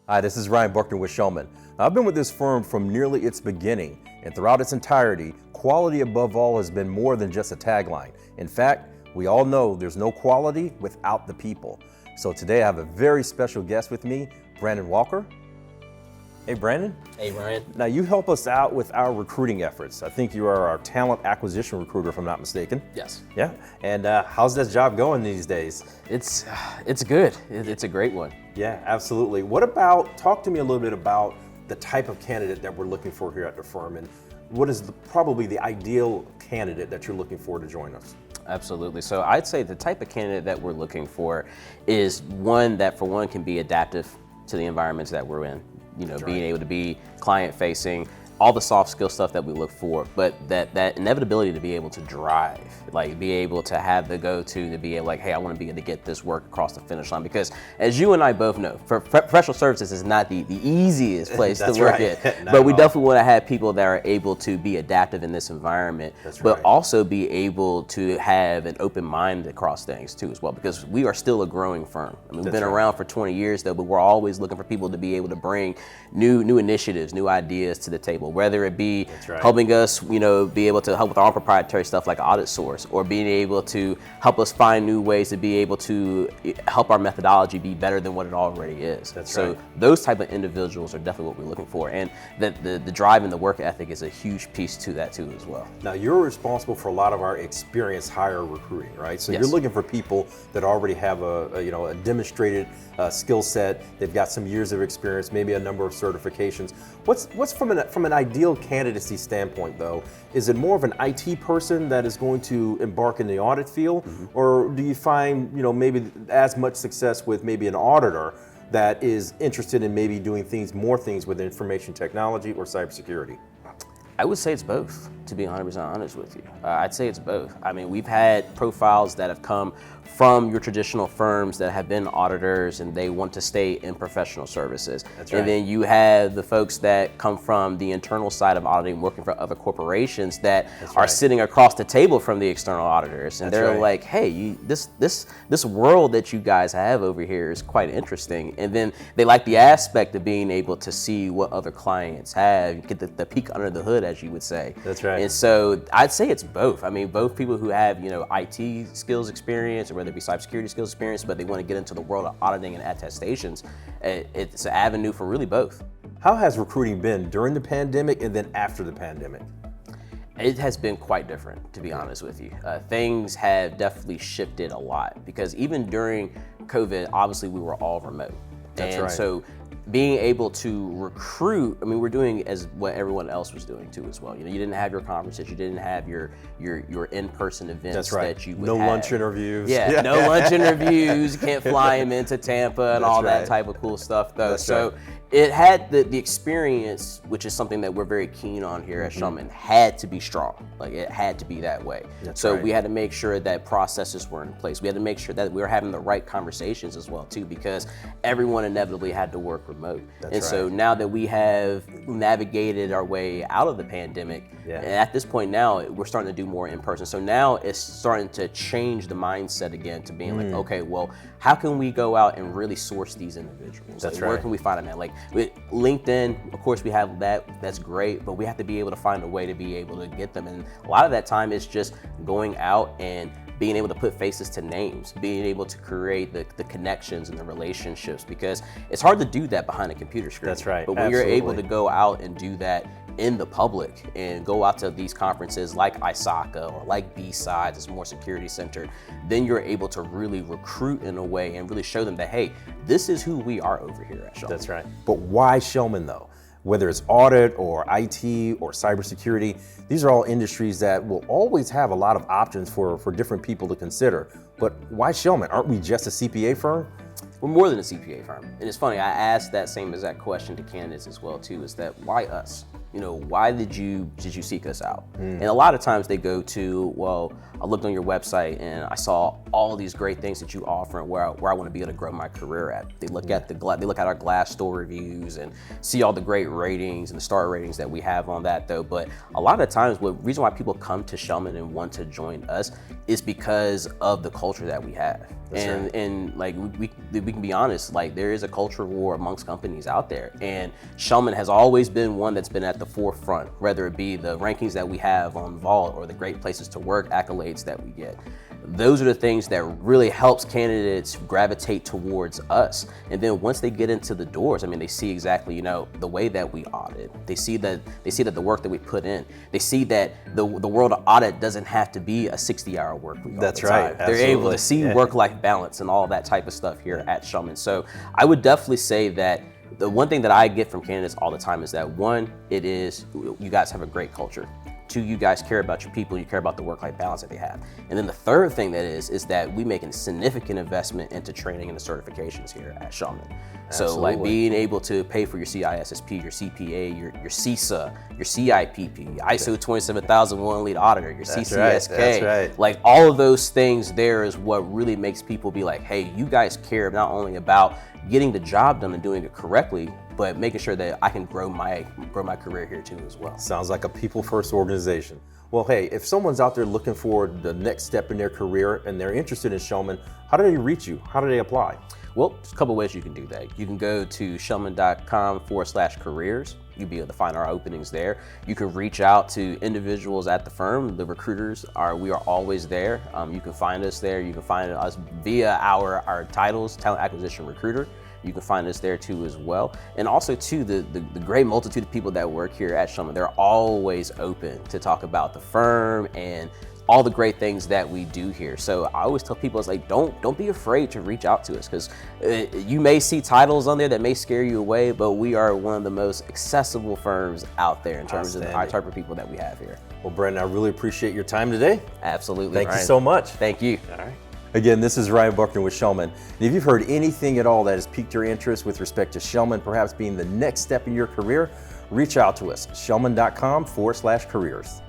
Hi, this is Ryan Buckner with Schellman. Now, I've been with this firm from nearly its beginning, and throughout its entirety, quality above all has been more than just a tagline. In fact, we all know there's no quality without the people. So today I have a very special guest with me, Brandon Walker. Hey, Brandon. Hey, Ryan. Now, you help us out with our recruiting efforts. I think you are our talent acquisition recruiter, if I'm not mistaken. Yes. Yeah. And how's that job going these days? It's good. It's a great one. Yeah, absolutely. Talk to me a little bit about the type of candidate that we're looking for here at the firm, and what is probably the ideal candidate that you're looking for to join us? Absolutely. So I'd say the type of candidate that we're looking for is one that, for one, can be adaptive to the environments that we're in. You know, being able to be client facing, all the soft skill stuff that we look for, but that inevitability to be able to drive, like be able to have the go-to to be able, like, hey, I want to be able to get this work across the finish line. Because as you and I both know, professional services is not the easiest place to work at. But we definitely want to have people that are able to be adaptive in this environment, but also be able to have an open mind across things too as well, because we are still a growing firm. I mean, we've been around for 20 years though, but we're always looking for people to be able to bring new initiatives, new ideas to the table. Whether it be helping us, you know, be able to help with our own proprietary stuff like Audit Source, or being able to help us find new ways to be able to help our methodology be better than what it already is. So those type of individuals are definitely what we're looking for, and the drive and the work ethic is a huge piece to that too as well. Now, you're responsible for a lot of our experienced hire recruiting, right? So you're looking for people that already have a demonstrated skill set. They've got some years of experience, maybe a number of certifications. What's from an ideal candidacy standpoint though? Is it more of an IT person that is going to embark in the audit field, or do you find maybe as much success with maybe an auditor that is interested in maybe doing more things with information technology or cybersecurity? I would say it's both, to be 100% honest with you. I'd say it's both. I mean, we've had profiles that have come from your traditional firms that have been auditors and they want to stay in professional services. And then you have the folks that come from the internal side of auditing, working for other corporations that are sitting across the table from the external auditors. And they're like, hey, this world that you guys have over here is quite interesting. And then they like the aspect of being able to see what other clients have, get the peek under the hood, as you would say. That's right. And so I'd say it's both. I mean, both people who have, IT skills experience, or whether it be cybersecurity skills experience, but they want to get into the world of auditing and attestations. It's an avenue for really both. How has recruiting been during the pandemic and then after the pandemic? It has been quite different, to be honest with you. Things have definitely shifted a lot, because even during COVID, obviously we were all remote. So being able to recruit, I mean, we're doing as what everyone else was doing too as well. You didn't have your conferences, you didn't have your in-person events that you would have. No lunch interviews. Yeah, no lunch interviews. You can't fly them into Tampa and all that type of cool stuff though. It had the experience, which is something that we're very keen on here at Schellman, had to be strong. Like, it had to be that way. We had to make sure that processes were in place. We had to make sure that we were having the right conversations as well too, because everyone inevitably had to work remote. So now that we have navigated our way out of the pandemic, and at this point now we're starting to do more in person. So now it's starting to change the mindset again to being like, okay, well, how can we go out and really source these individuals? Where can we find them at? Like with LinkedIn, of course we have that, that's great, but we have to be able to find a way to be able to get them. And a lot of that time is just going out and being able to put faces to names, being able to create the connections and the relationships, because it's hard to do that behind a computer screen. But when you're able to go out and do that in the public and go out to these conferences like ISACA or like B-Sides, it's more security centered, then you're able to really recruit in a way and really show them that, hey, this is who we are over here at Schellman. But why Schellman though? Whether it's audit or IT or cybersecurity, these are all industries that will always have a lot of options for different people to consider. But why Schellman? Aren't we just a CPA firm? We're more than a CPA firm. And it's funny, I asked that same exact question to candidates as well too, is that why us? why did you seek us out? And a lot of times they go to, well, I looked on your website and I saw all these great things that you offer and where I want to be able to grow my career at. They look at they look at our Glassdoor reviews and see all the great ratings and the star ratings that we have on that though. But a lot of times, the reason why people come to Schellman and want to join us is because of the culture that we have. And like we can be honest, like there is a culture war amongst companies out there, and Schellman has always been one that's been at the forefront, whether it be the rankings that we have on Vault or the great places to work accolades that we get. Those are the things that really helps candidates gravitate towards us. And then once they get into the doors, I mean, they see exactly, the way that we audit. They see that the work that we put in. They see that the world of audit doesn't have to be a 60-hour work week. That's right. They're able to see work-life balance and all that type of stuff here at Schellman. So I would definitely say that the one thing that I get from candidates all the time is that one, it is you guys have a great culture. Two, you guys care about your people, you care about the work-life balance that they have. And then the third thing that is that we make a significant investment into training and the certifications here at Schellman. So like being able to pay for your CISSP, your CPA, your CISA, your CIPP, ISO 27001 lead auditor, your CCSK. That's right. Like all of those things there is what really makes people be like, hey, you guys care not only about getting the job done and doing it correctly, but making sure that I can grow my career here too as well. Sounds like a people-first organization. Well, hey, if someone's out there looking for the next step in their career and they're interested in Schellman, how do they reach you? How do they apply? Well, there's a couple ways you can do that. You can go to schellman.com/careers. You'll be able to find our openings there. You can reach out to individuals at the firm. The recruiters we are always there. You can find us there. You can find us via our titles, talent acquisition recruiter. You can find us there too as well. And also too, the great multitude of people that work here at Schellman, they're always open to talk about the firm and all the great things that we do here. So I always tell people, it's like, don't be afraid to reach out to us, because you may see titles on there that may scare you away, but we are one of the most accessible firms out there in terms of the type of people that we have here. Well, Brandon, I really appreciate your time today. Absolutely, Thank Ryan. you so much. Thank you. All right. Again, this is Ryan Buckner with Schellman. And if you've heard anything at all that has piqued your interest with respect to Schellman perhaps being the next step in your career, reach out to us, schellman.com/careers.